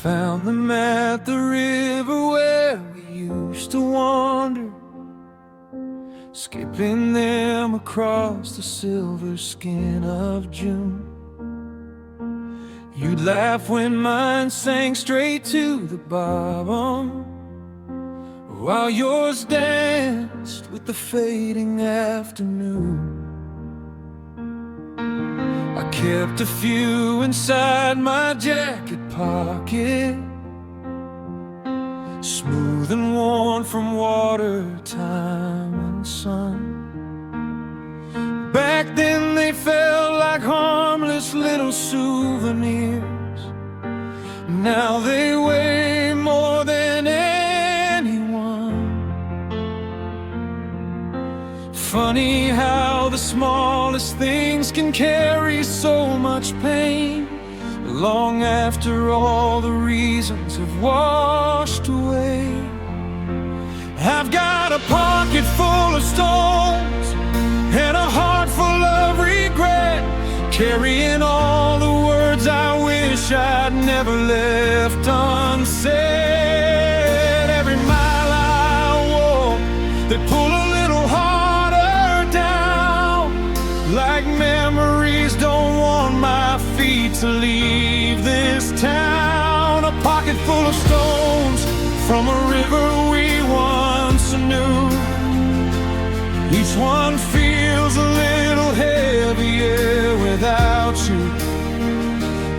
found them at the river where we used to wander, skipping them across the silver skin of June. You'd laugh when mine sank straight to the bottom, while yours danced with the fading afternoon. I kept a few inside my jacket pocket, smooth and worn from water, time and sun. Back then they felt like harmless little souvenirs. Now they weigh more than anyone. Funny how the smallest things can carry so much pain, long after all the reasons have washed away. I've got a pocket full of stones and a heart full of regret, carrying all the words I wish I'd never left unsaid. Every mile I walk, they pull a little harder down, like memories don't want my feet to leave this town. A pocket full of stones from a river we once knew. Each one feels a little heavier without you,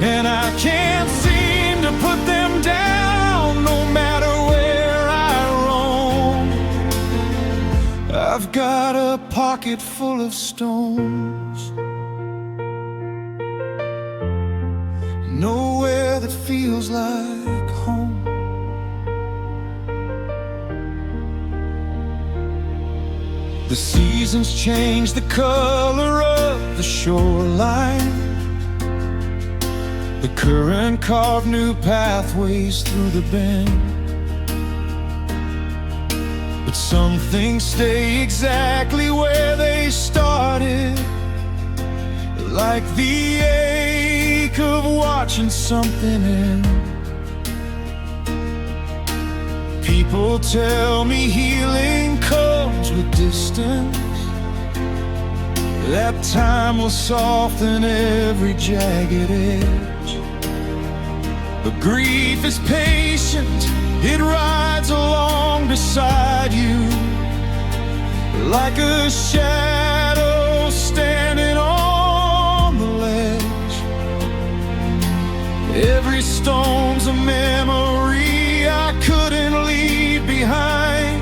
and I can't seem to put them down no matter where I roam. I've got a pocket full of stones, nowhere that feels like home. The seasons change the color of the shoreline, the current carved new pathways through the bend, but some things stay exactly where they started, like the ache of watching something end. People tell me healing comes with distance, that time will soften every jagged edge. But grief is patient, it rides along beside you, like a shadow standing on the ledge. Every stone's a memory I couldn't leave behind,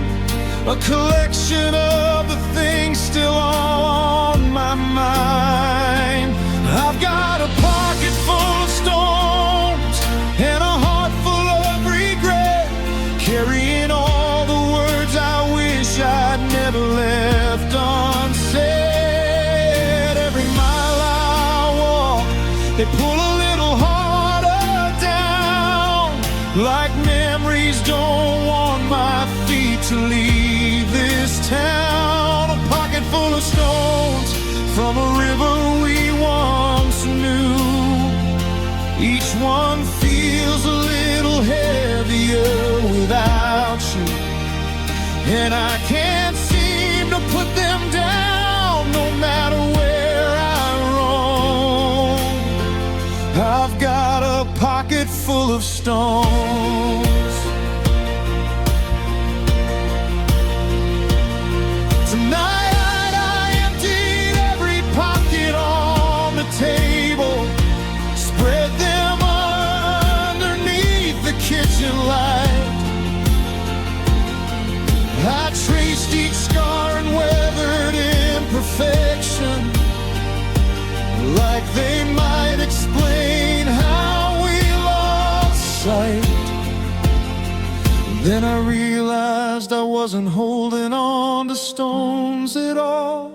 a collection of the things still on my mind. I've got a pocket full of stones and a heart full of regret, carrying all the words I wish I'd never left unsaid. Every mile I walk, they pull a little harder down, like memories don't want my feet to leave this town. A pocket full of stones from a river we once knew. Each one feels a little heavier without you, and I can't seem to put them down no matter where I roam. I've got a pocket full of stones. Tonight I emptied every pocket on the table, spread them underneath the kitchen light. I traced each scar and weathered imperfection, like they might explain how we lost sight. Then I realized I wasn't holding on to stones at all.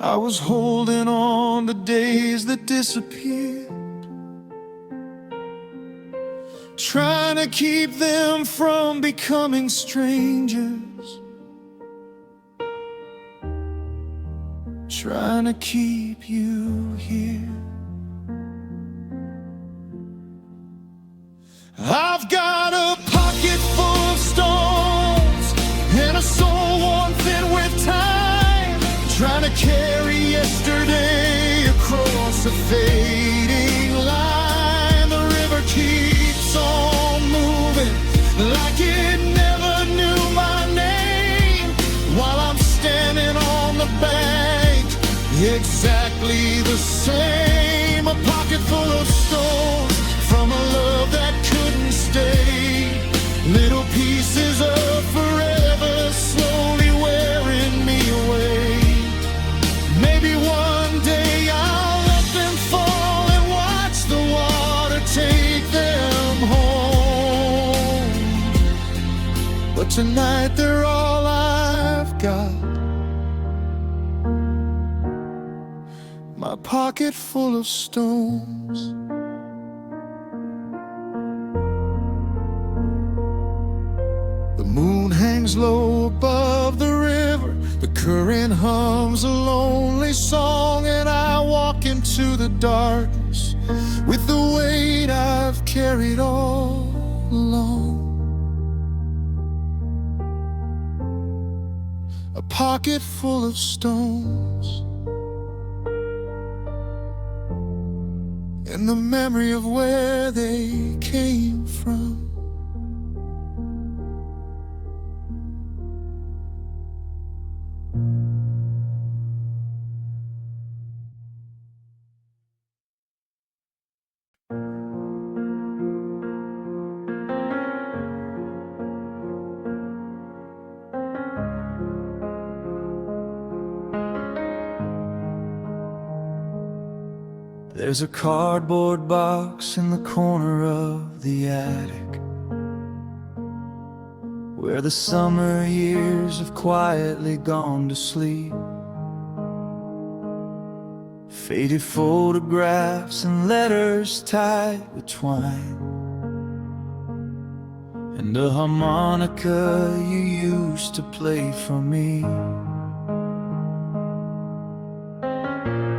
I was holding on to days that disappeared, trying to keep them from becoming strangers, trying to keep you here. I've got a pocket full of stones and a soul worn thin with time, trying to carry yesterday across a fading line. The river keeps on moving like it never knew my name, while I'm standing on the bank, exactly the same. A pocket full of stones from a love that couldn't stay, little pieces of forever slowly wearing me away. Maybe one day I'll let them fall and watch the water take them home, but tonight they're all I've got. My pocket full of stones. The moon hangs low above the river, the current hums a lonely song, and I walk into the darkness with the weight I've carried all along. A pocket full of stones, and the memory of where they came from. There's a cardboard box in the corner of the attic, where the summer years have quietly gone to sleep. Faded photographs and letters tied with twine, and a harmonica you used to play for me.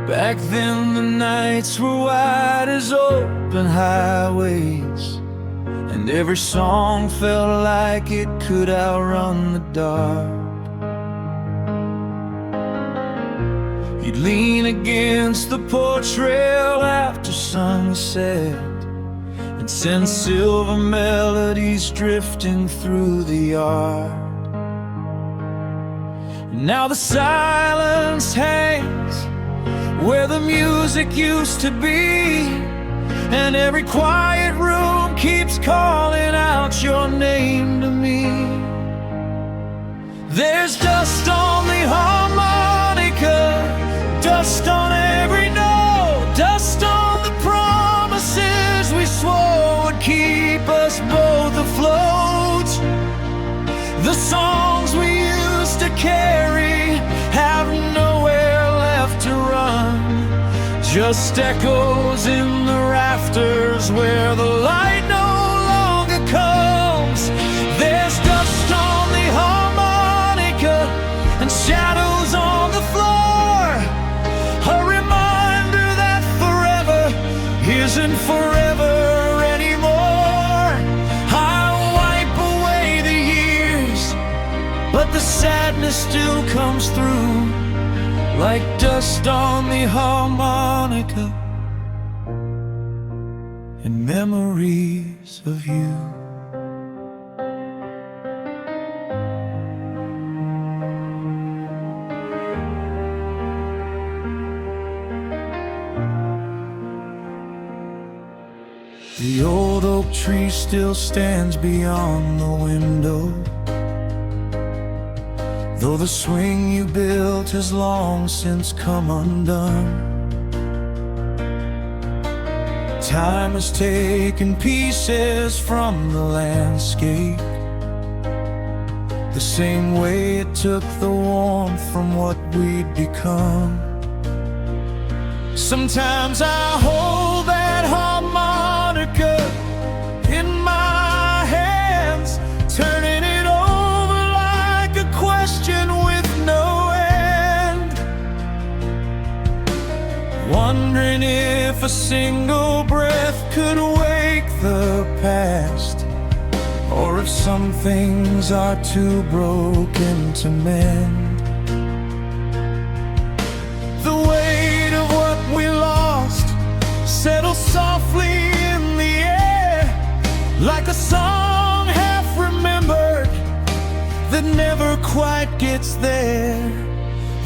Back then the nights were wide as open highways, and every song felt like it could outrun the dark. You'd lean against the porch rail after sunset and send silver melodies drifting through the yard. Now the silence hangs where the music used to be, and every quiet room keeps calling out your name to me. There's dust on the harmonica, dust on every note, dust on the promises we swore would keep us both afloat. The songs we used to carry have nowhere left to run, just echoes in the rafters where the light no longer comes. There's dust on the harmonica and shadows on the floor, a reminder that forever isn't forever anymore. I'll wipe away the years, but the sadness still comes through like dust on the harmonica and memories of you. The old oak tree still stands beyond the window, though the swing you built has long since come undone. Time has taken pieces from the landscape, the same way it took the warmth from what we'd become. Sometimes I hold that harmonica in my hands, turning it over like a question with no end, wondering if a single breath could wake the past or if some things are too broken to mend. The weight of what we lost settles softly in the air, like a song half remembered that never quite gets there.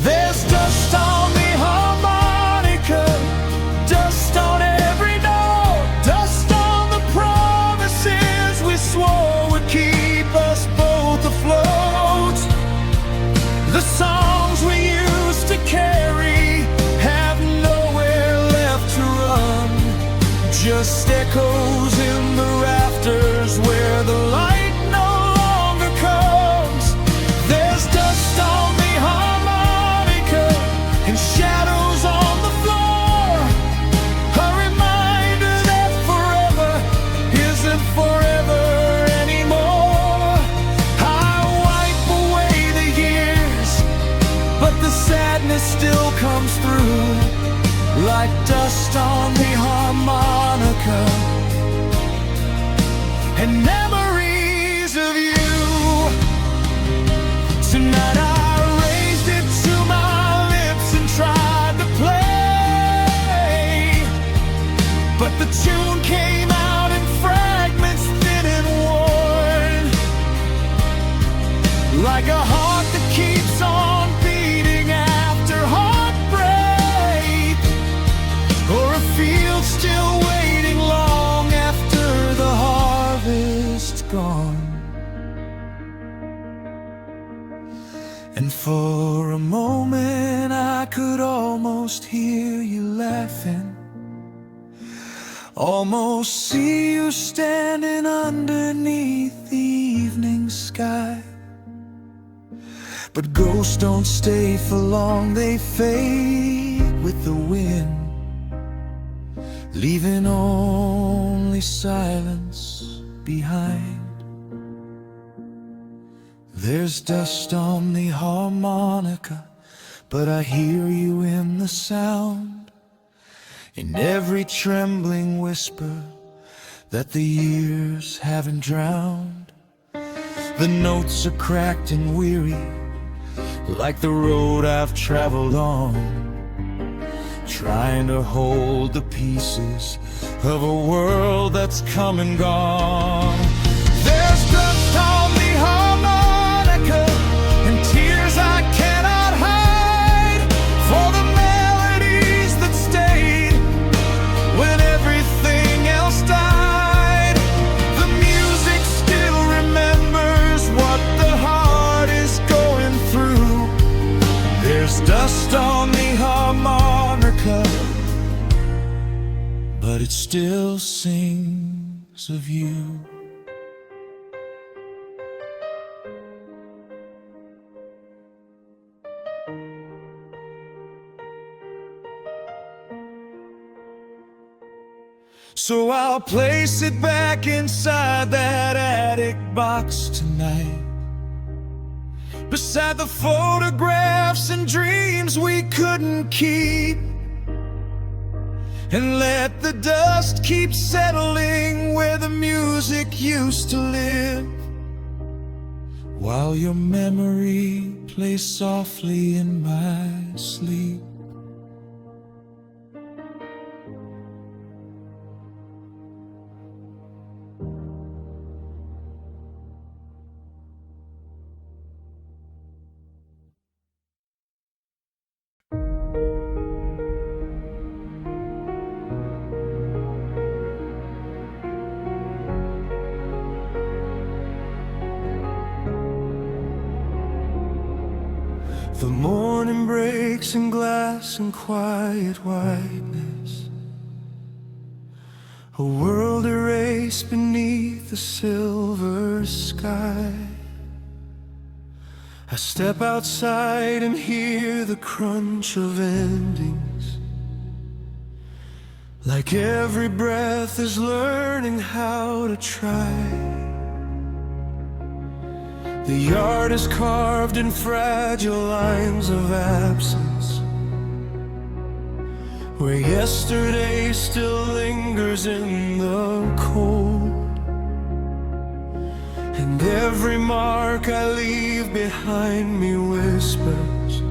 There's dust on the harmonica, dust on every note, dust on the promises we swore would keep us both afloat. The songs we used to carry have nowhere left to run, just echoes in the rafters where the light no longer comes. There's dust on the harmonica and shadows on the floor, a reminder that forever isn't forever anymore. I wipe away the years, but the sadness still comes through, like dust on the harmonica and memories of you. Tonight I raised it to my lips and tried to play, but the tune came out in fragments, thin and worn, like a heart that keeps on beating after heartbreak, or a field still waiting long after the harvest's gone. And for a moment I could almost hear you laughing, almost see you standing underneath the evening sky. But ghosts don't stay for long, they fade with the wind, leaving only silence behind. There's dust on the harmonica, but I hear you in the sound, in every trembling whisper that the years haven't drowned. The notes are cracked and weary, like the road I've traveled on, trying to hold the pieces of a world that's come and gone. There's dust on the harmonica and tears I cannot hide, for the melodies that stayed when everything else died. The music still remembers what the heart is going through. There's dust on the harmonica, but it still sings of you. So I'll place it back inside that attic box tonight, beside the photographs and dreams we couldn't keep, and let the dust keep settling where the music used to live, while your memory plays softly in my sleep. The morning breaks in glass and quiet whiteness, a world erased beneath the silver sky. I step outside and hear the crunch of endings, like every breath is learning how to try. The yard is carved in fragile lines of absence, where yesterday still lingers in the cold. And every mark I leave behind me whispers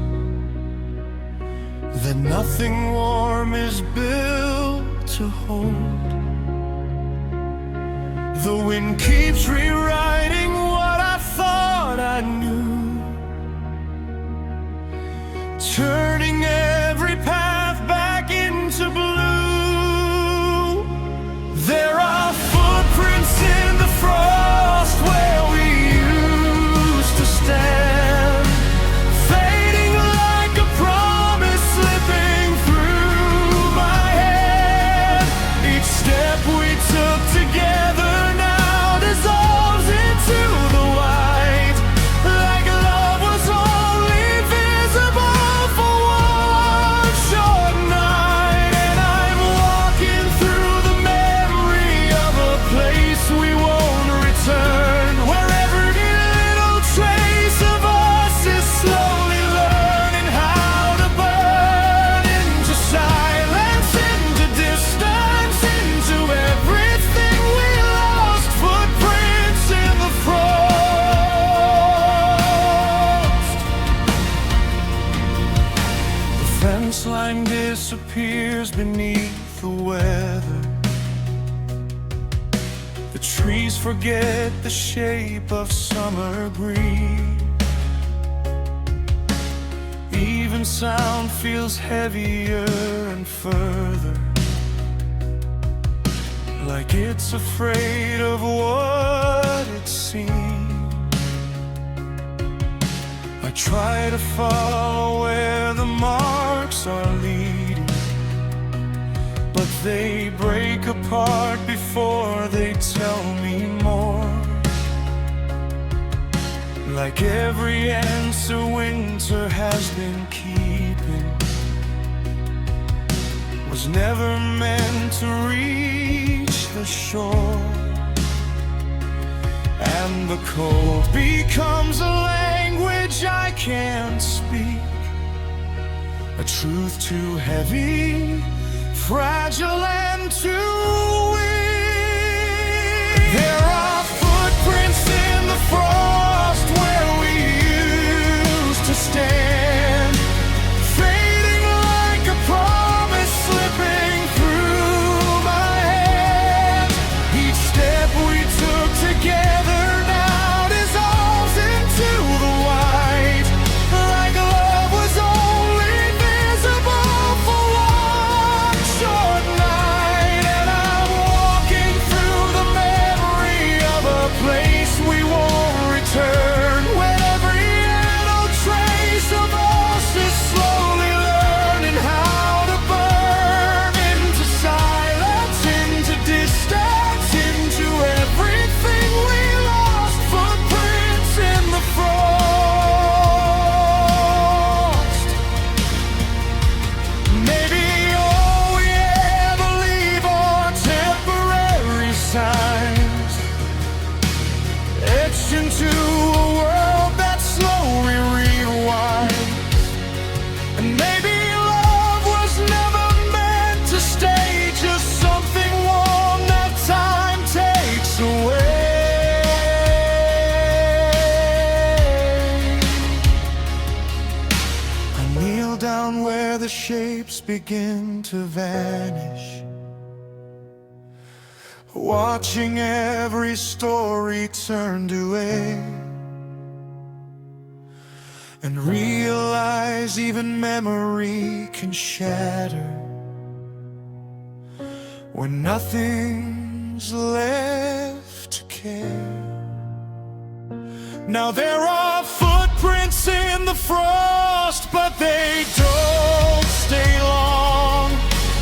that nothing warm is built to hold. The wind keeps rewriting what I thought I knew, turning every path back into blue. There are footprints in the frost where we used to stand, fading like a promise slipping through my head. Each step we took together now dissolves into the white, like love was only visible for one short night. And I'm walking through the memory of a place we won't return, where every little trace of us is slowly learning how to burn into silence, into distance, into everything we lost. Footprints in the frost. The fence line disappears beneath the weather. The trees forget the shape of summer breeze. Even sound feels heavier and further, like it's afraid of what it seems. I try to follow where the marks are leading, but they break apart before they tell me more. Like every answer winter has been keeping was never meant to reach the shore. And the cold becomes a language I can't speak, a truth too heavy, fragile and too weak. There are footprints in the frost where we used to stand, fading like a promise slipping through my head. Each step we took together now dissolves into the white, like love was only visible for one short night. And I'm walking through the memory of a place we won't return, when every little trace of us is slowly learning how to burn into silence, into distance, into everything we lost. Footprints in the frost. Maybe all we ever leave are temporary signs, etched into a world that slowly rewinds. And maybe love was never meant to stay, just something warm that time takes away. I kneel down where the shapes begin to vanish, watching every story turn to air, and realize even memory can shatter when nothing's left to care. Now there are footprints in the frost, but they don't stay long.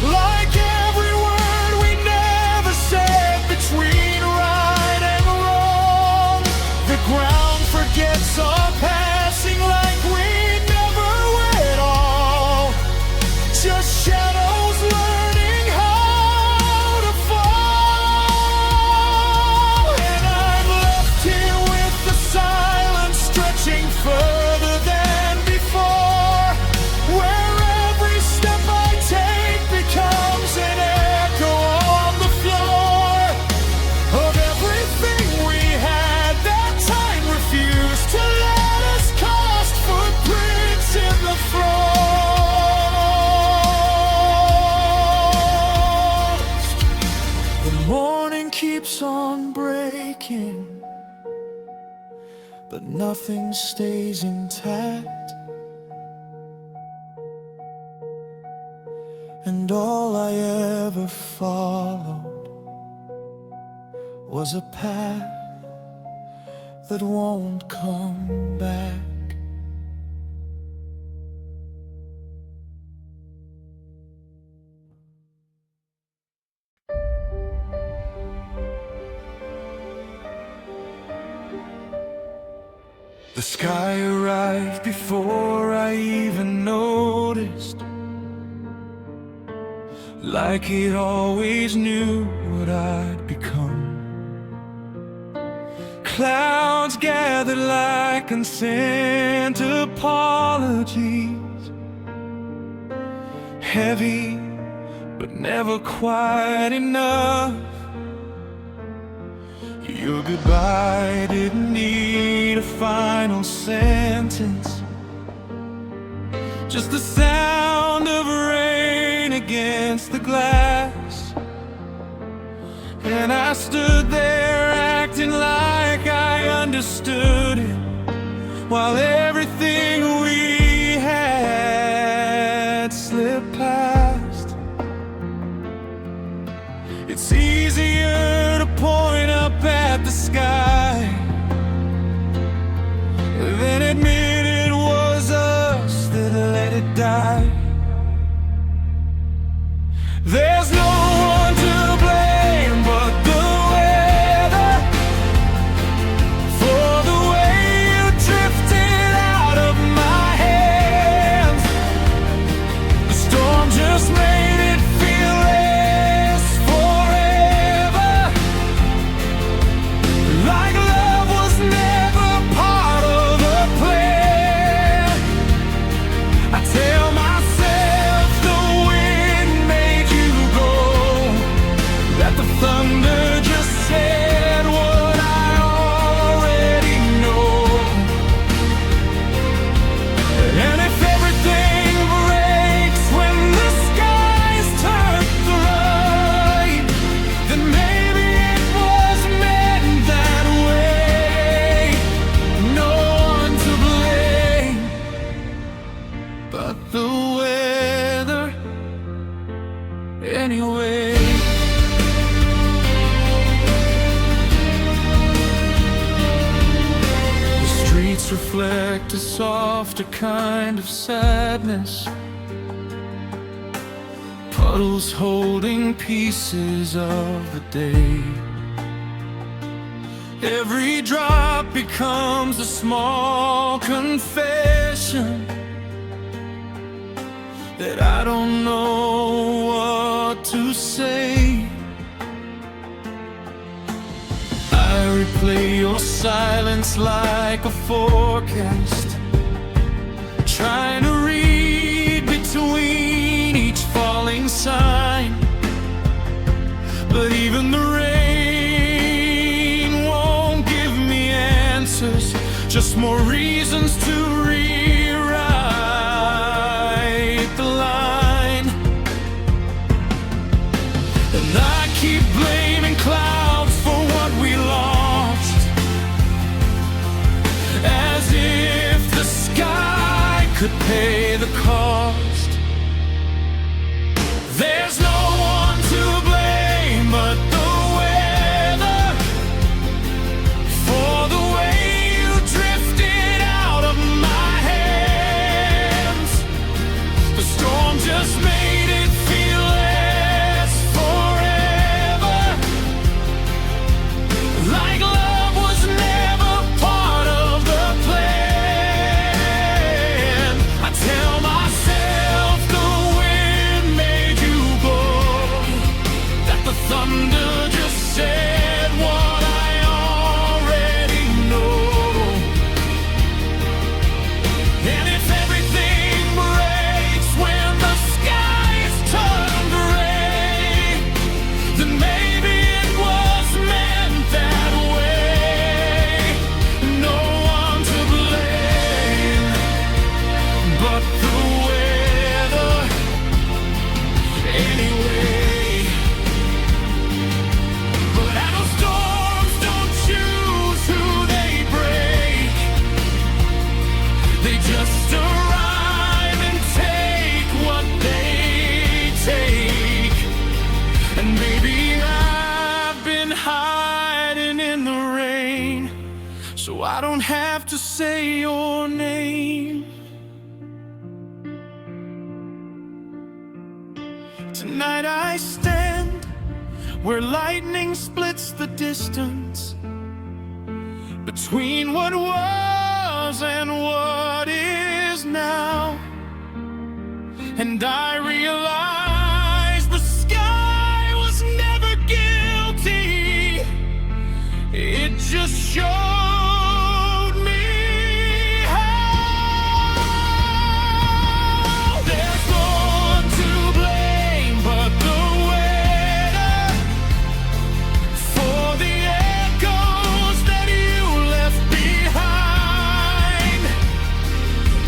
Like every word we never said between right and wrong, the ground forgets our passing like we never were at all. Just shadows learning how to fall. And I'm left here with the silence stretching further than before, where every step I take becomes an echo on the floor of everything we had that but nothing stays intact. And all I ever followed was a path that won't come back. The sky arrived before I even noticed, like it always knew what I'd become. Clouds gathered like unsent apologies, heavy but never quite enough. Your goodbye didn't need a final sentence, just the sound of rain against the glass. And I stood there acting like I understood it, while everything we had slipped past. It's easier to point up at the sky than admit it was us that let it die. There's no one to blame but the weather for the way you drifted out of my hands. The storm just made it feel less forever, like love was never part of the plan. I tell myself the wind made you go, that the thunder just said what I already know. And if everything breaks when the skies turn to light, then maybe it was meant that way. No one to blame but the weather anyway. The streets reflect a softer kind of sadness, puddles holding pieces of the day. Every drop becomes a small confession that I don't know what to say. I replay your silence like a forecast, trying to read between each falling sign. But even the rain won't give me answers, just more reasons to rewrite the line. And I keep blaming clouds for what we lost, as if the sky could pay the cost. There's no one to blame but the weather for the way you drifted out of my hands. The storm just made it feel less forever, like love was never part of the plan. I tell I don't have to say your name. Tonight I stand where lightning splits the distance between what was and what is now. And I realize the sky was never guilty. It just showed me how. There's no one to blame but the weather for the echoes that you left behind.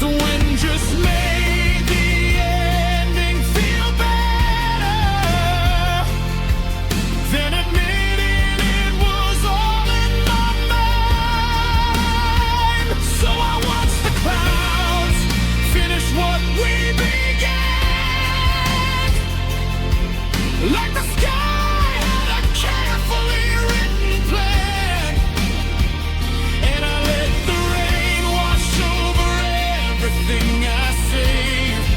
The wind just made the ending feel better than admitting it was all in my mind. So I watch the clouds finish what we began, like the sky had a carefully written plan. And I let the rain wash over everything I saved.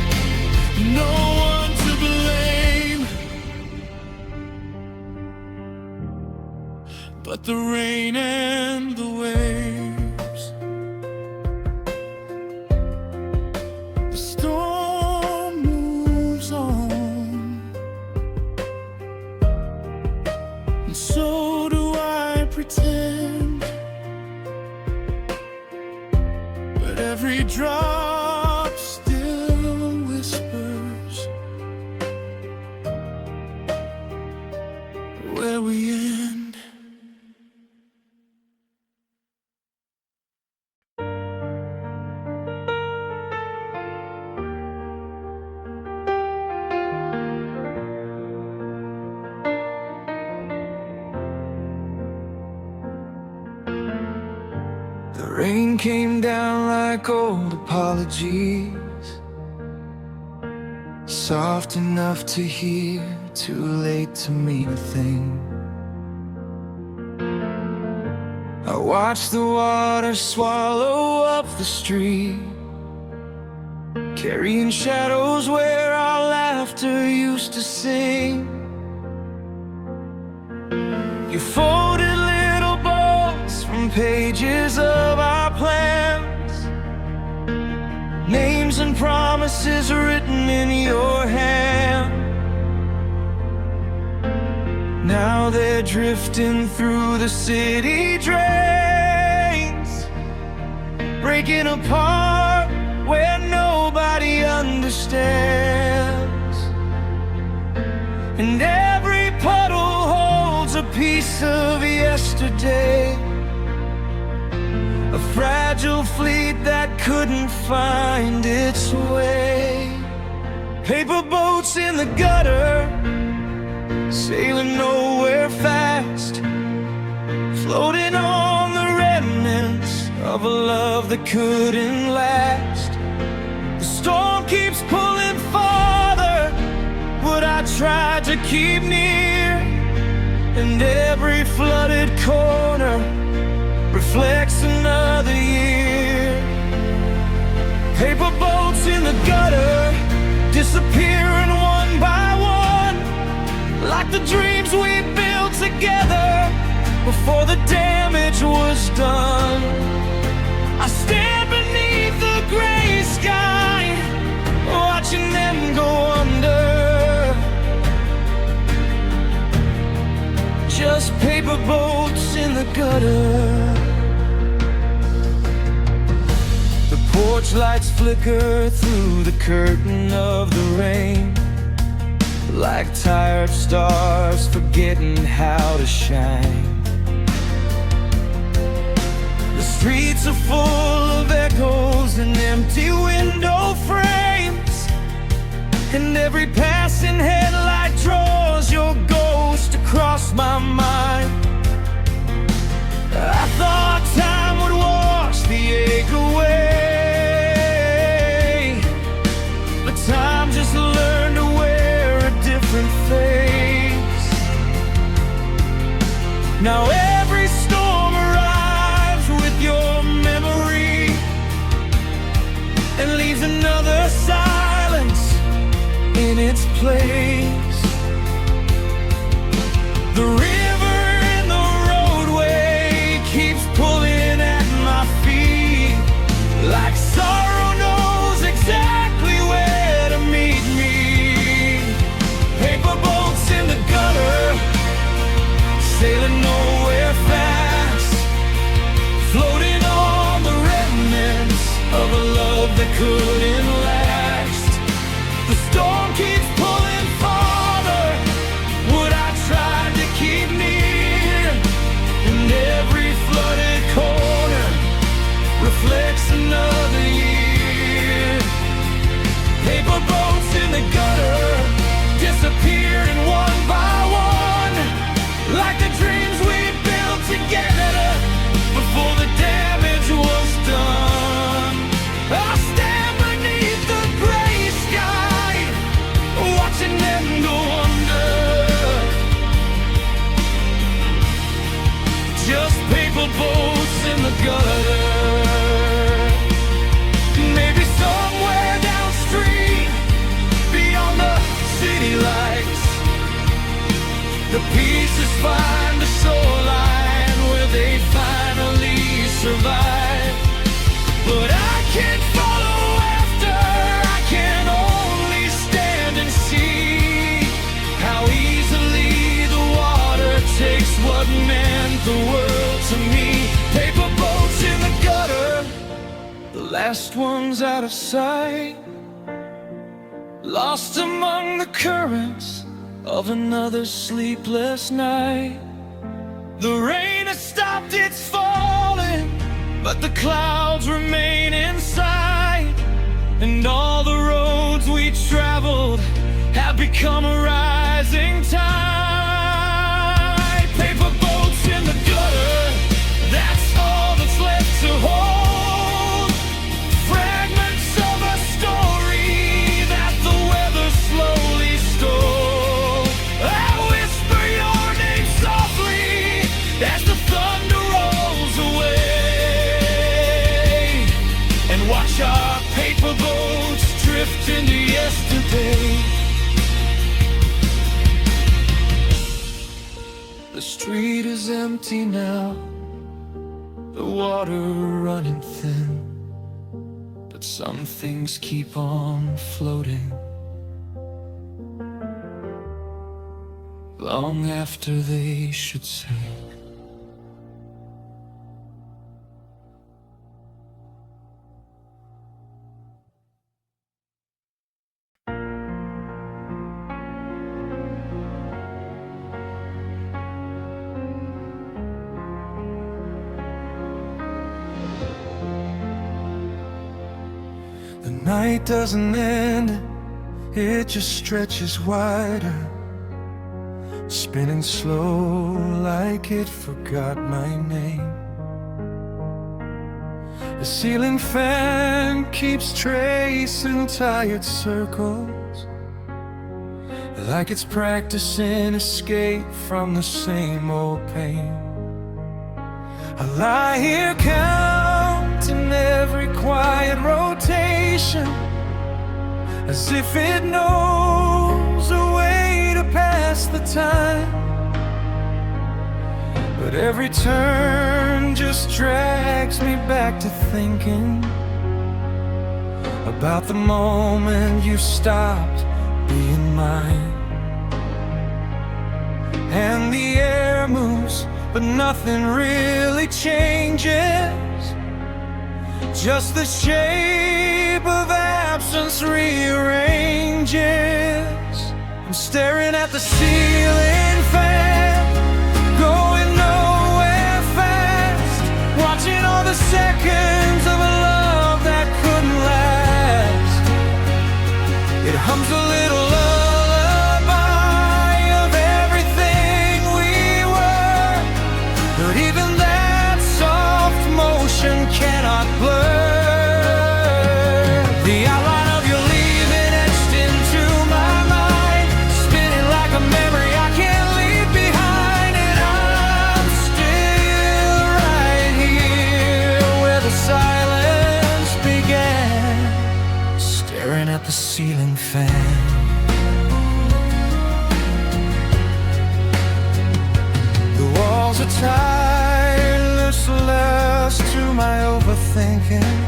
No one to blame but the rain and the waves. The storm moves on, and so do I pretend. But every drop still whispers where we end. The rain came down like old apologies, soft enough to hear, too late to mean a thing. I watched the water swallow up the street, carrying shadows where our laughter used to sing. You folded little bolts from pages of our plans, names and promises written in your hand. Now they're drifting through the city drains, breaking apart where nobody understands. And every puddle holds a piece of yesterday, a fragile fleet that couldn't find its way. Paper boats in the gutter, sailing nowhere fast, floating on the remnants of a love that couldn't last. The storm keeps pulling farther what I tried to keep near, and every flooded corner reflects another year. Paper boats in the gutter, disappearing one by one, like the dreams we built together before the damage was done. I stand beneath the gray sky, watching them go under. Just paper boats in the gutter. The porch lights flicker through the curtain of the rain, like tired stars forgetting how to shine. The streets are full of echoes and empty window frames, and every passing headlight draws your ghost across my mind. I thought time would wash the ache away, but time just learned to wear a different face. Now every storm arrives with your place. The river in the roadway keeps pulling at my feet, like sorrow knows exactly where to meet me. Paper boats in the gutter, sailing nowhere fast, floating on the remnants of a love that couldn't last. The storm keeps pulling farther, what I tried to keep near, and every flooded corner reflects another year. Paper boats in the gutter, disappearing one by one, like the dreams we built together before the damage was done. I stand beneath the gray sky, watching them go under. Just paper boats in the gutter. Maybe somewhere downstream, beyond the city lights, the pieces find the shoreline where they finally survive. But I can't follow after, I can only stand and see how easily the water takes what meant the world to me. Paper boats in the gutter, the last ones out of sight, lost among the currents of another sleepless night. The rain has stopped its falling, but the clouds remain in sight, and all the roads we traveled have become a rising tide. Paper boats in the gutter, that's all that's left to hold. Fragments of a story that the weather slowly stole. I whisper your name softly as the thunder rolls away, and watch our paper boats drift into yesterday. The street is empty now, the water running thin, but some things keep on floating long after they should sink. The night doesn't end, it just stretches wider, spinning slow like it forgot my name. The ceiling fan keeps tracing tired circles, like it's practicing escape from the same old pain. I lie here counting every quiet rotation, as if it knows a way to pass the time. But every turn just drags me back to thinking about the moment you stopped being mine. And the air moves, but nothing really changes, just the shape of absence rearranges. I'm staring at the ceiling fan, going nowhere fast, watching all the seconds of a love that couldn't last. It hums a little lullaby of everything we were, but even that soft motion cannot blur the outline of your leaving etched into my mind, spinning like a memory I can't leave behind. And I'm still right here where the silence began, staring at the ceiling fan. tireless to my overthinking.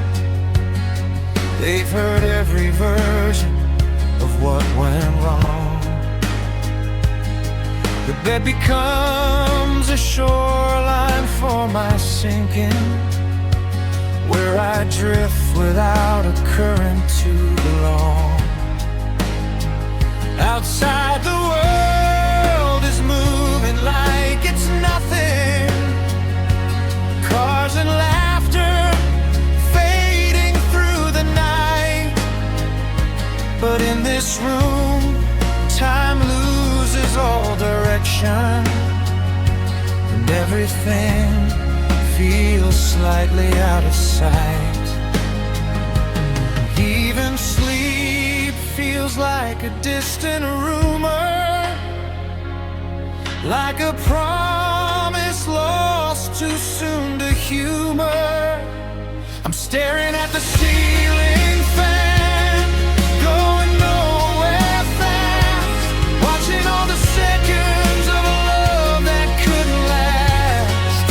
They've heard every version of what went wrong. The bed becomes a shoreline for my sinking, where I drift without a current to belong. Outside the world is moving like it's nothing. Cars and laughter fading through the night. But in this room, time loses all direction, and everything feels slightly out of sight. Even sleep feels like a distant rumor, like a promise lost too soon to humor. I'm staring at the ceiling fan, going nowhere fast, watching all the seconds of a love that couldn't last.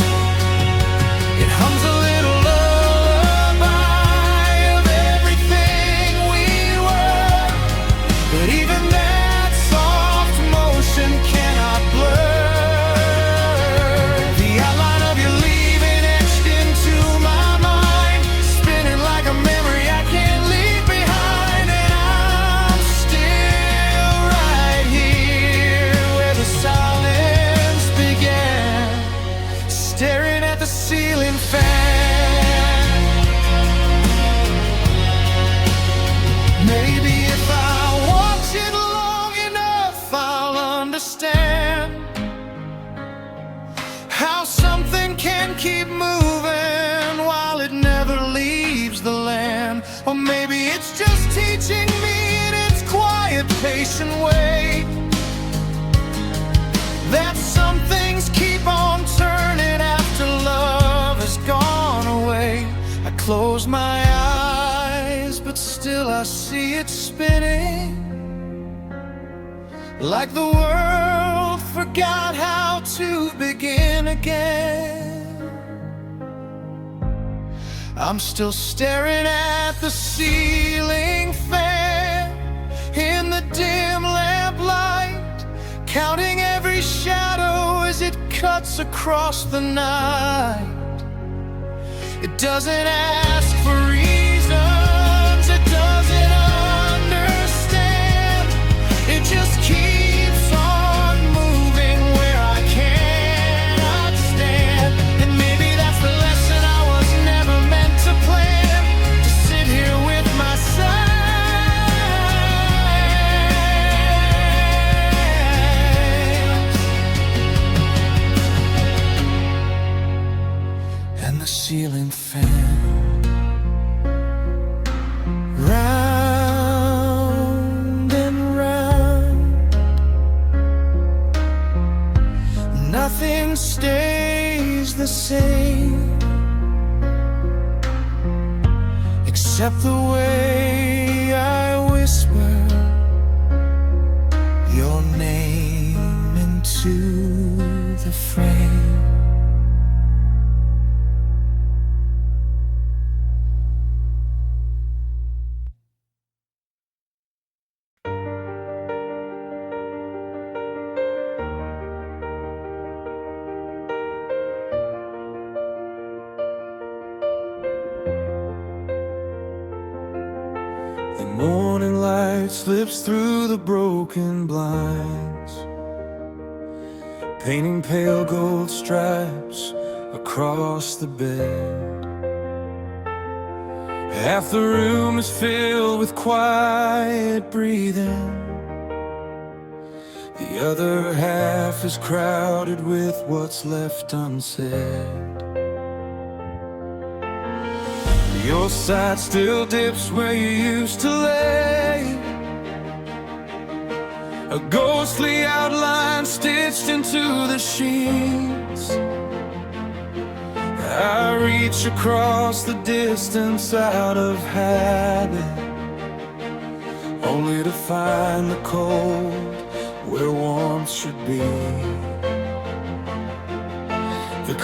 It hums a little lullaby of everything we were, but even that soft motion cannot blur the outline of your leaving etched into my mind, spinning like a memory I can't leave behind. And I'm still right here where the silence began, staring at the ceiling fan. Maybe if I watch it long enough, I'll understand how something can keep moving while it never leaves the land. Or maybe it's just teaching me in its quiet, patient way that some things keep on turning after love has gone away. I close my eyes, but still I see it spinning, like the world forgot how to begin again. I'm still staring at the ceiling fan in the dim lamplight, counting every shadow as it cuts across the night. It doesn't ask for reasons, it doesn't understand. It just keeps on moving where I cannot stand. And maybe that's the lesson I was never meant to plan, to sit here with myself and the ceiling fan. Round and round, nothing stays the same, except the way I whisper your name into the frame. The morning light slips through the broken blinds, painting pale gold stripes across the bed. Half the room is filled with quiet breathing, the other half is crowded with what's left unsaid. Your side still dips where you used to lay, a ghostly outline stitched into the sheets. I reach across the distance out of habit, only to find the cold where warmth should be.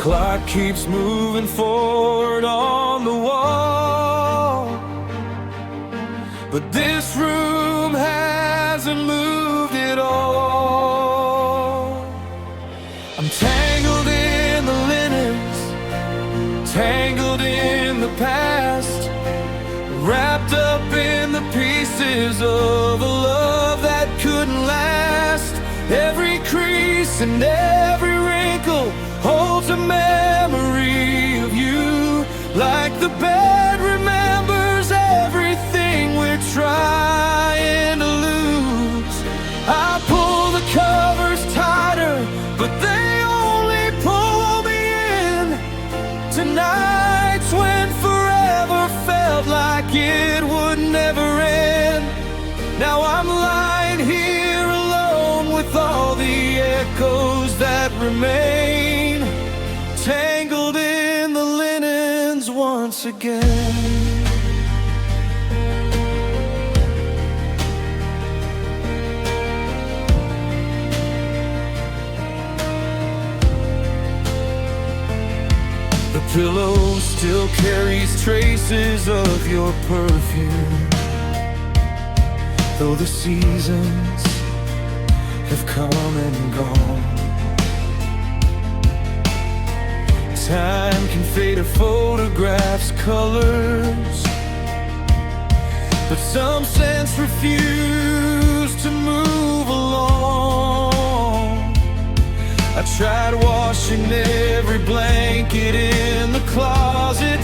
clock keeps moving forward on the wall, but this room hasn't moved at all. I'm tangled in the linens, tangled in the past, wrapped up in the pieces of a love that couldn't last. Every crease and every wrinkle holds a memory of you, like the bed remembers everything we're trying to lose. I pull the covers tighter, but they only pull me in. Tonight's when forever felt like it would never end. Now I'm lying here alone with all the echoes that remain, tangled in the linens once again. The pillow still carries traces of your perfume, though the seasons have come and gone. Time can fade a photograph's colors, but some sense refuse to move along. I tried washing every blanket in the closet,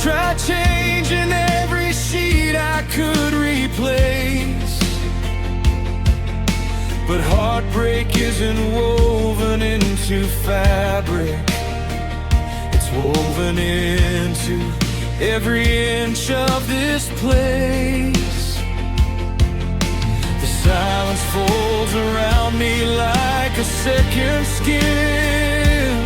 tried changing every sheet I could replace, but heartbreak isn't woven into fabric. It's woven into every inch of this place. The silence folds around me like a second skin,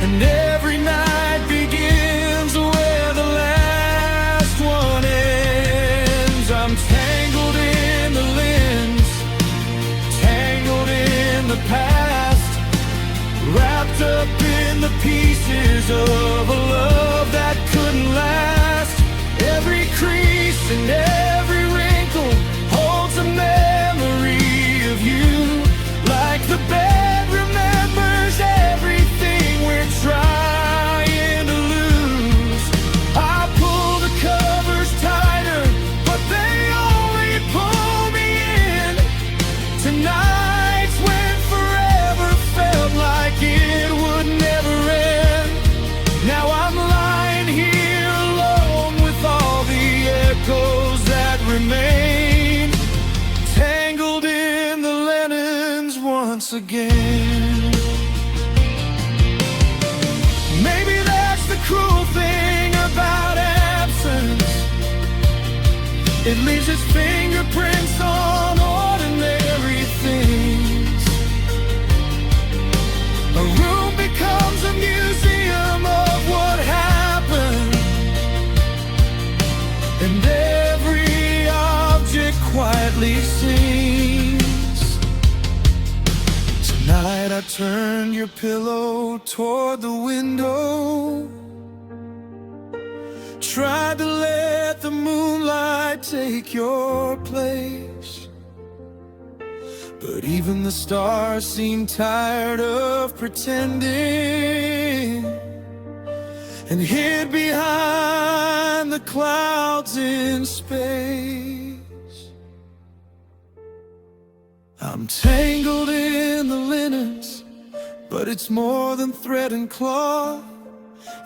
and every night begins where the last one ends. I'm tangled in the lens, tangled in the past, wrapped up in the pieces of a love that couldn't last. Every crease and every wrinkle holds a memory of you, like the bed remembers everything we're trying to lose. I pull the covers tighter, but they only pull me in. Tonight's when forever felt like it would never end. Now I'm lying here alone with all the echoes that remain, tangled in the linens once again. Maybe that's the cruel thing about absence. It leaves its fingerprints on ordinary things. A room becomes a museum of what happened, and every object quietly sings. Tonight I turned your pillow toward the window, tried to let the moonlight take your place, but even the stars seem tired of pretending, and hid behind the clouds in space. I'm tangled in the linens, but it's more than thread and cloth.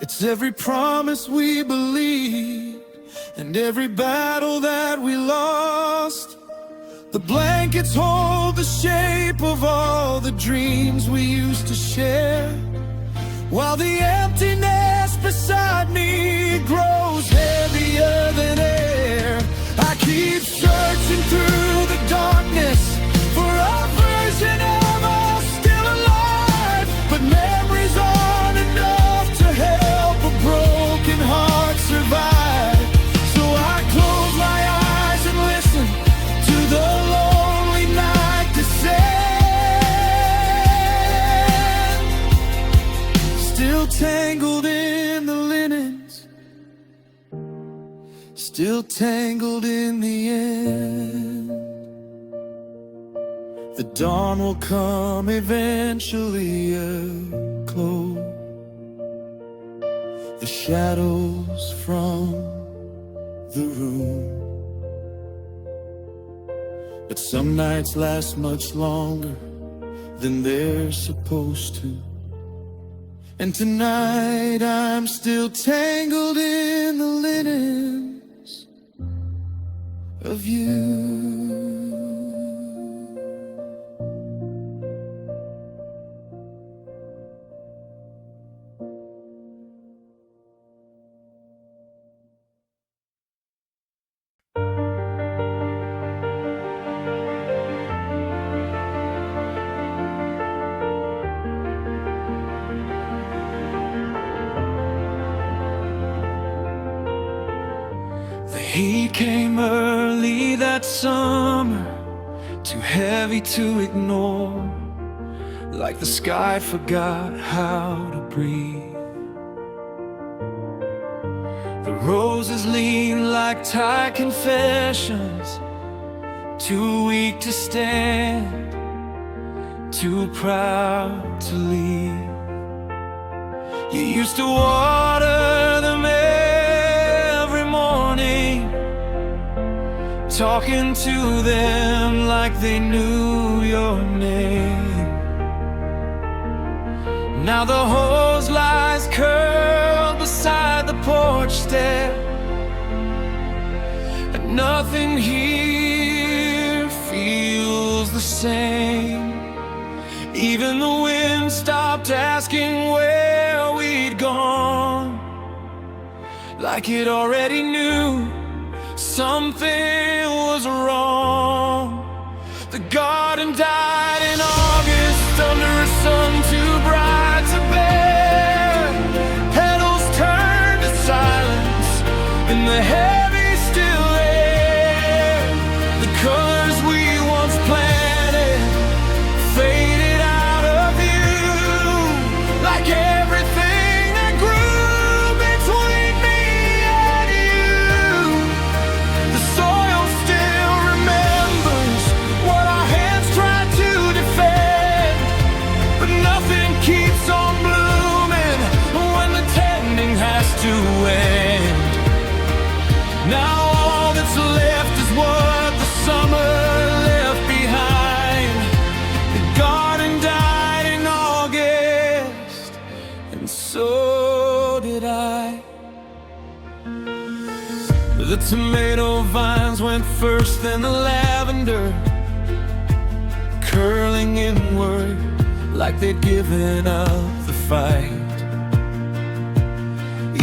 It's every promise we believed, and every battle that we lost. The blankets hold the shape of all the dreams we used to share, while the emptiness beside me grows heavier than air. I keep searching through the darkness for a version of us still alive, but memories aren't enough to help a broken heart survive. So I close my eyes and listen to the lonely night descend. still tangled in the end. The dawn will come eventually, close the shadows from the room. But some nights last much longer than they're supposed to. And tonight I'm still tangled in the linens of you. He came early that summer, too heavy to ignore, like the sky forgot how to breathe. The roses lean like tight confessions, too weak to stand, too proud to leave. You used to water them every morning, talking to them like they knew your name. Now the hose lies curled beside the porch step, and nothing here feels the same. Even the wind stopped asking where we'd gone, like it already knew something was wrong. The garden died in August under a sun too bright to bear. Petals turned to silence in the heavy still air. The colors we once planted faded out of view, like everything that grew between me and you. The soil still remembers what our hands tried to defend, but nothing keeps on blooming when the tending has to end. Now all that's left is what the summer left behind. The garden died in August, and so did I. The tomato vines went first, then the lavender, curling inward like they'd given up the fight.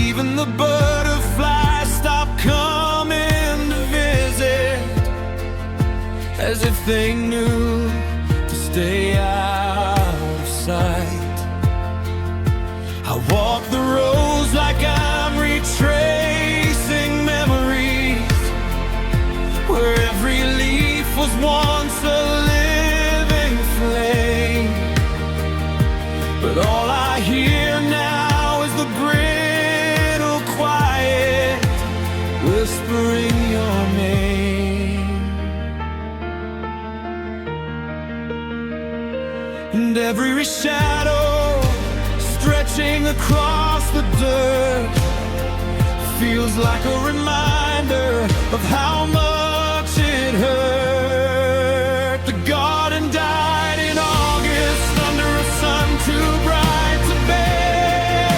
Even the butterflies stopped coming to visit, as if they knew to stay out of sight. I walk the roads like I'm retracing memories, where every leaf was once a living flame. But all I hear now is the brittle quiet whispering your name. And every shadow stretching across the dirt feels like a reminder of how much it hurt. The garden died in August under a sun too bright to bear.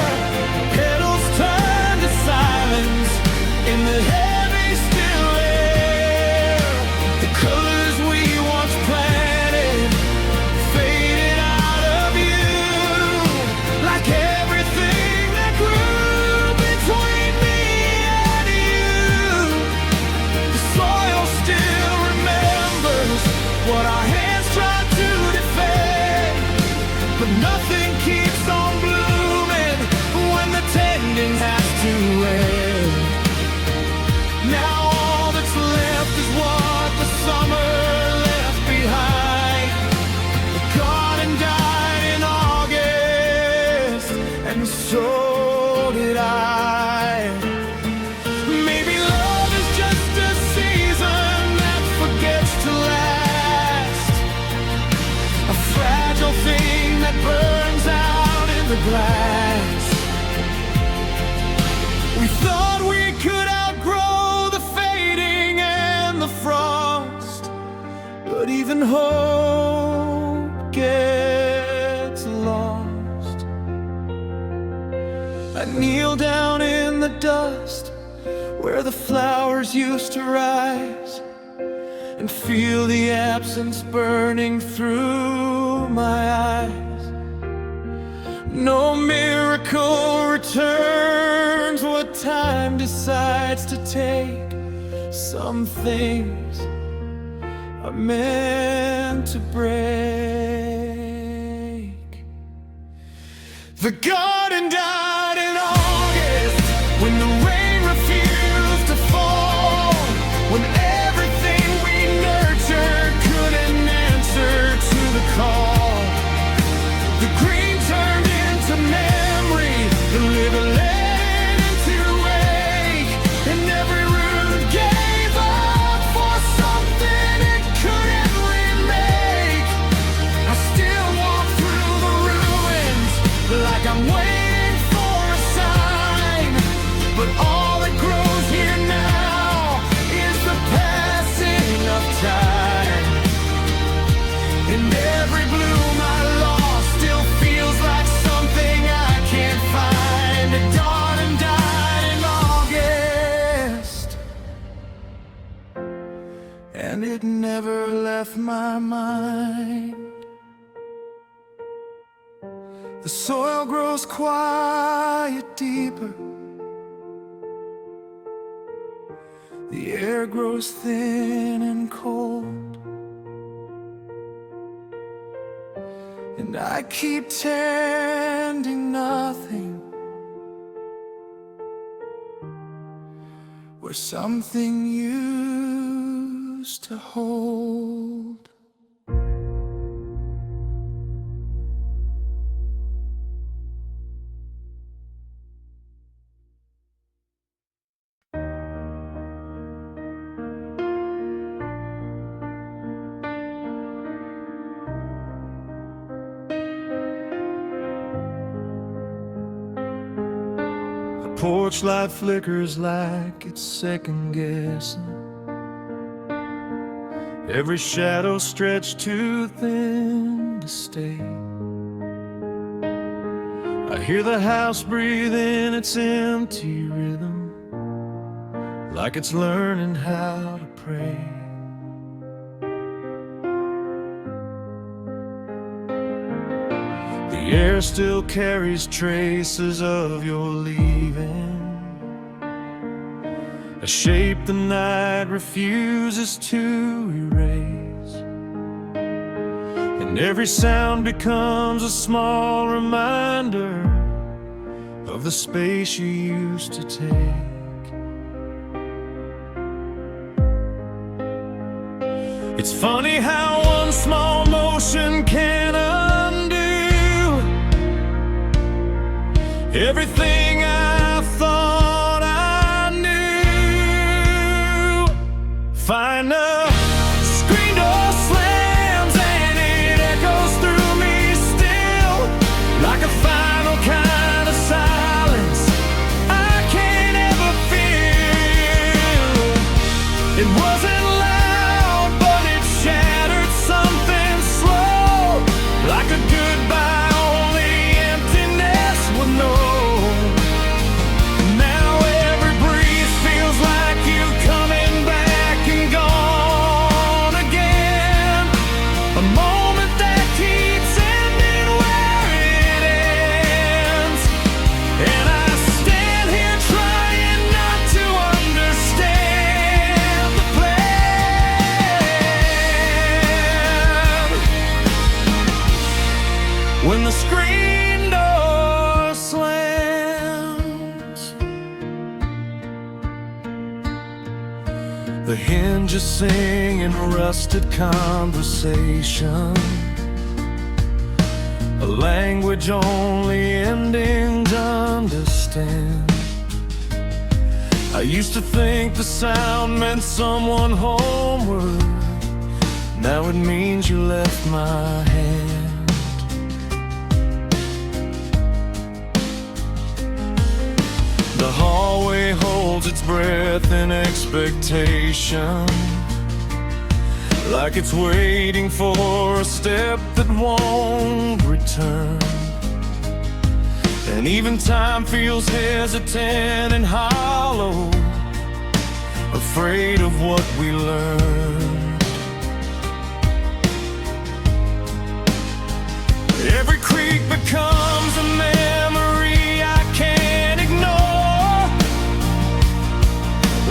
Petals turned to silence in the heavy still air. The colors we once planted faded out of view, like everything that grew between me and you. The soil still remembers what our hands tried to defend, but nothing keeps on blooming when the tending has to end. Now all that's left is what the summer left behind. The garden died in August, and so did I. Maybe love is glass. We thought we could outgrow the fading and the frost, but even hope gets lost. I kneel down in the dust where the flowers used to rise, and feel the absence burning through my eyes. No miracle returns what time decides to take. Some things are meant to break. The garden died in August when the rain refused to fall, when everything we nurtured couldn't answer to the call. The green turned into memory, the liver led into ache, and every root gave up for something it couldn't remake. I still walk through the ruins like I'm waiting for a sign, but all that grows here now is the passing of time. And every bloom I lost still feels like something I can't find. The garden died in August, and it never left my mind. The soil grows quiet deeper, the air grows thin and cold, and I keep tending nothing where something used to hold. Porch light flickers like it's second guessing. Every shadow stretched too thin to stay. I hear the house breathe in its empty rhythm, like it's learning how to pray. The air still carries traces of your leaving, a shape the night refuses to erase. And every sound becomes a small reminder of the space you used to take. It's funny how one small motion can undo everything I thought I knew. Find a screen door slams and it echoes through me still, like a final kind of silence I can't ever feel. It wasn't loud, but it shattered something slow, like a goodbye. When the screen door slams, the hinges sing in rusted conversation, a language only endings understand. I used to think the sound meant someone homeward, now it means you left my hand. The hallway holds its breath in expectation, like it's waiting for a step that won't return. And even time feels hesitant and hollow, afraid of what we learned. Every creak becomes a memory I can't ignore,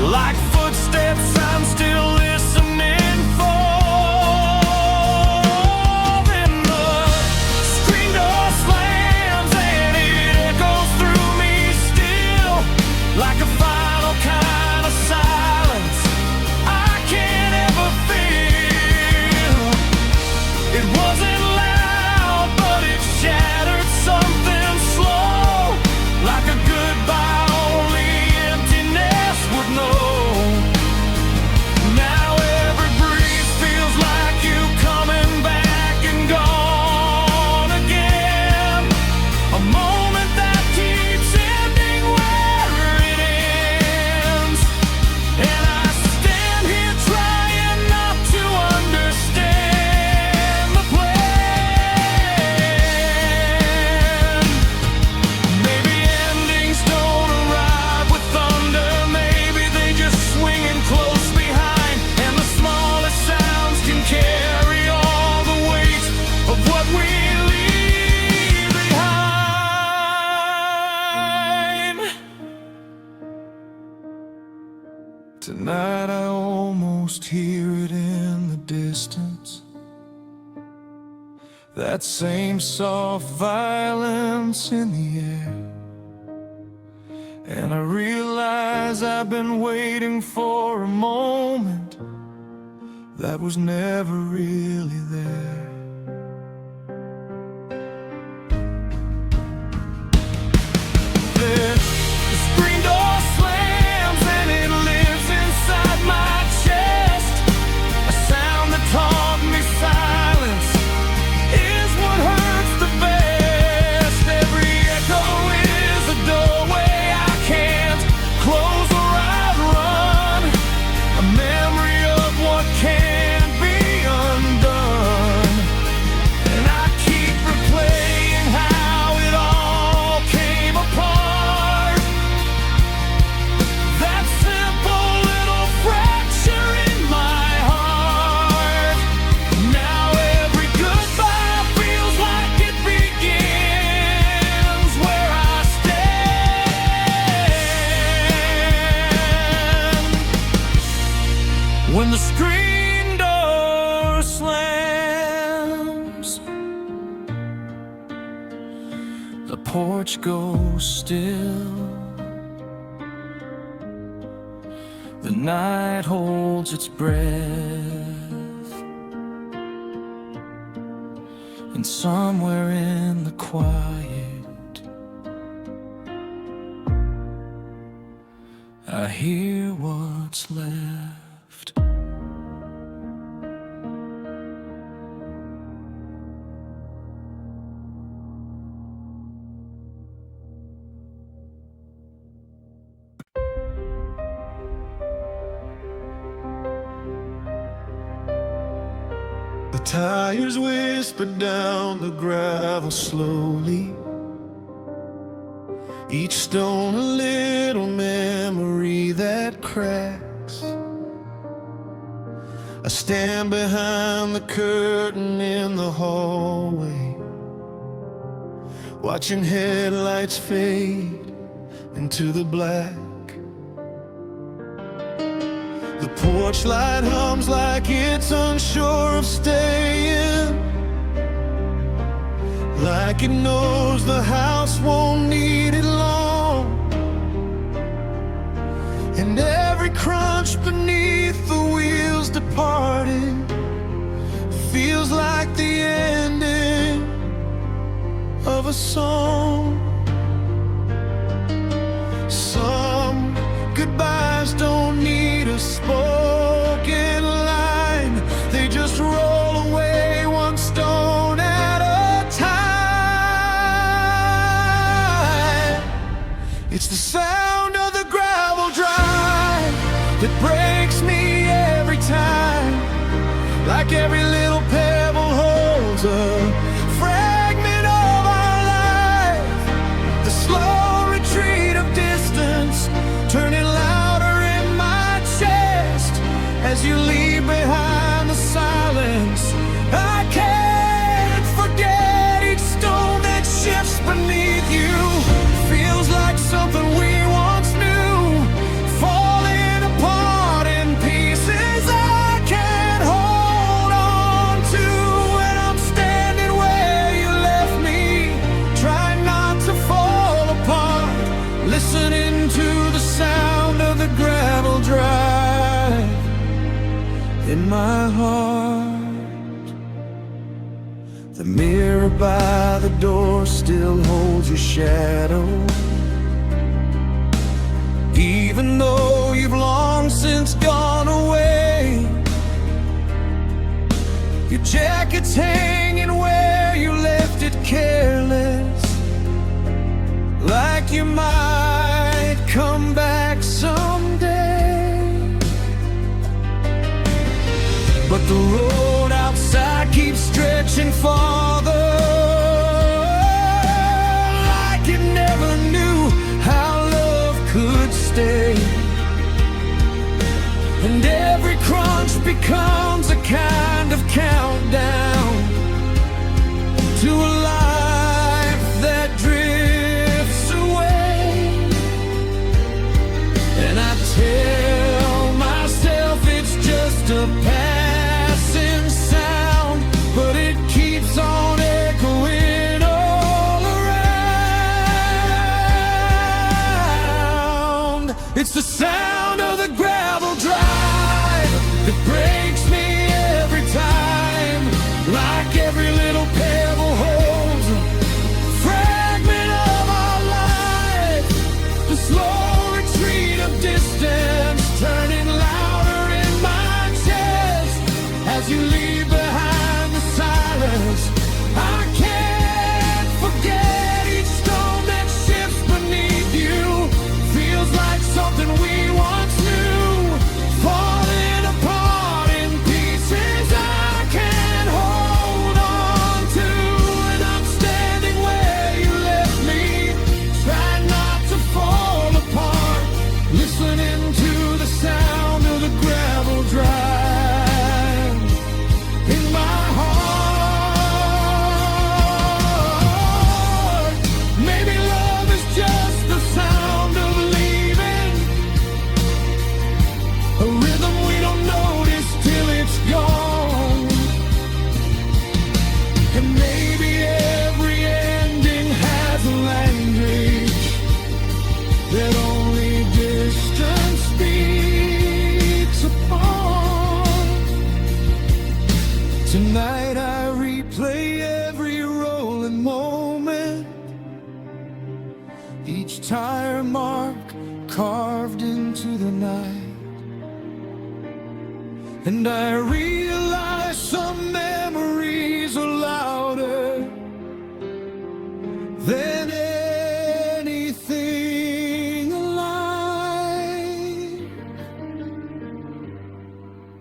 like footsteps I'm still listening for. Then the screen door slams and it echoes through me still, like a final kind of silence I can't ever feel. It wasn't loud, but it shattered something slow, like a goodbye only emptiness would know. Now every breeze feels like you coming back and gone again. A moment that keeps ending where it ends. And I stand here trying not to understand the plan. Maybe endings don't arrive with thunder, maybe they just swing in close behind, and the smallest sounds can carry all the weight of what we leave behind. Tonight I almost hear it in the distance, that same soft violence in the air. And I realize I've been waiting for a moment that was never really there. Then the screen door slams and it lives inside my chest, a sound that taught me silence is what hurts the best. Every echo is a doorway I can't close or outrun, a memory of what can't be undone. And I keep replaying how it all came apart, that simple little fracture in my heart. Now every goodbye feels like it begins where I stand. When the screen door slams, the porch goes still. The night holds its breath, and somewhere in the quiet I hear what's left. The tires whisper down the gravel slowly, each stone a little memory that cracks. I stand behind the curtain in the hallway, watching headlights fade into the black. The porch light hums like it's unsure of staying, like it knows the house won't need it long. And every crunch beneath the wheels departing feels like the ending of a song. Some goodbyes don't need a spoken line, they just roll away one stone at a time. It's the sound like every little pebble holds a fragment of our life. The slow retreat of distance, turning louder in my chest as you leave behind the silence. I can't forget each stone that shifts beneath you. Feels like something we once knew, falling apart in pieces I can't hold on to. And I'm standing where you left me, trying not to fall apart, listening to the sound of the gravel drive in my heart. The mirror by the door still holds your shadow, even though you've long since gone away. Your jacket's hanging where you left it, careless, like you might come back someday. But the road outside keeps stretching farther, like it never knew how love could stay. And every crunch becomes a kind of countdown to a life that drifts away. And I tell myself it's just a passing sound, but it keeps on echoing all around. It's the sound of the gravel drive that breaks me every time, like every little pebble holds a fragment of our life. The slow retreat of distance, turning louder in my chest as you leave behind the silence. I can't forget each stone that shifts beneath you. Feels like something we once knew, falling apart in pieces I can't hold on to. And I'm standing where you left me, trying not to fall apart, listening to the sound of the gravel drive in my heart. Maybe love is just the sound of leaving, a rhythm we don't notice till it's gone. And maybe every ending has a language that only distance speaks upon. Tonight I replay every rolling moment, each tire mark carved into the night. And I realize some memories are louder than anything alive.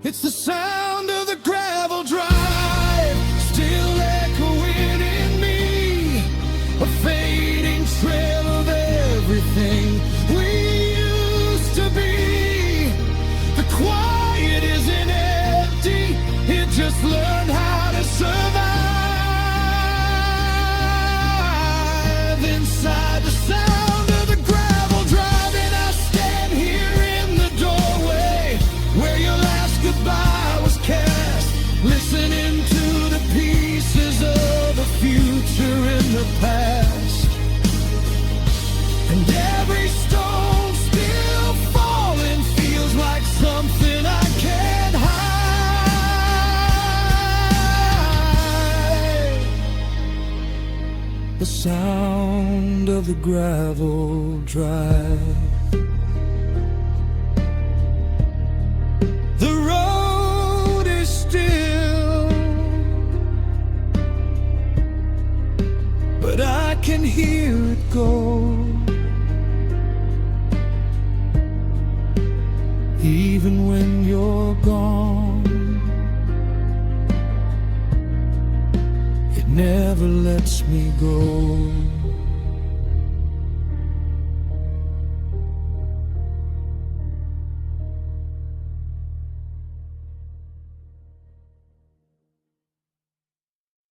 It's the sound of the gravel drive still echoing in me, a fading trail of everything we used to be. The quiet isn't empty, it just learned how to survive inside the sound of the gravel drive. And I stand here in the doorway where your last goodbye was cast, listening to the pieces of the future in the past. And every stone still falling feels like something I can't hide. The sound of the gravel drive. The road is still, but I can hear it go. Even when you're gone, never lets me go.